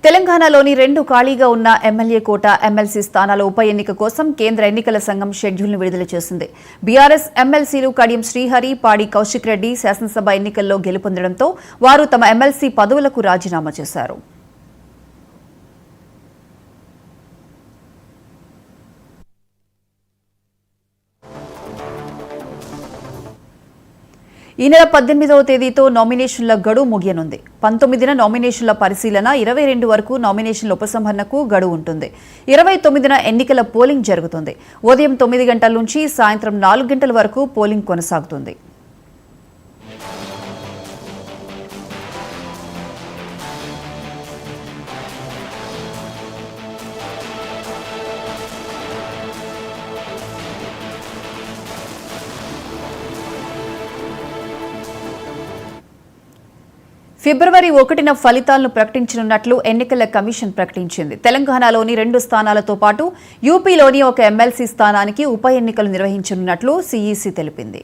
తెలంగాణలోని 2 ఖాళీగా ఉన్న ఎమ్మెల్యే కోట ఎమ్మెల్సీ స్థానాల ఉప ఎన్నిక కోసం కేంద్ర ఎన్నికల సంఘం షెడ్యూల్ను విడుదల చేసింది. బీఆర్ఎస్ ఎమ్మెల్సీలు కడియం శ్రీహరి, పాడి కౌశిక్ రెడ్డి శాసనసభ ఎన్నికల్లో గెలుపొందడంతో వారు తమ ఎమ్మెల్సీ పదవులకు రాజీనామా చేశారు. ఈ నెల 18వ తేదీతో నామినేషన్ల గడువు ముగియనుంది. 19న నామినేషన్ల పరిశీలన, 22 వరకు నామినేషన్ల ఉపసంహరణకు గడువు ఉంటుంది. 29న ఎన్నికల పోలింగ్ జరుగుతుంది. ఉదయం 9 గంటల నుంచి సాయంత్రం 4 గంటల వరకు పోలింగ్ కొనసాగుతుంది. ఫిబ్రవరి 1న ఫలితాలను ప్రకటించనున్నట్లు ఎన్నికల కమిషన్ ప్రకటించింది. తెలంగాణలోని 2 స్థానాలతో పాటు యూపీలోని ఒక ఎమ్మెల్సీ స్థానానికి ఉప ఎన్నికలు నిర్వహించనున్నట్లు సీఈసీ తెలిపింది.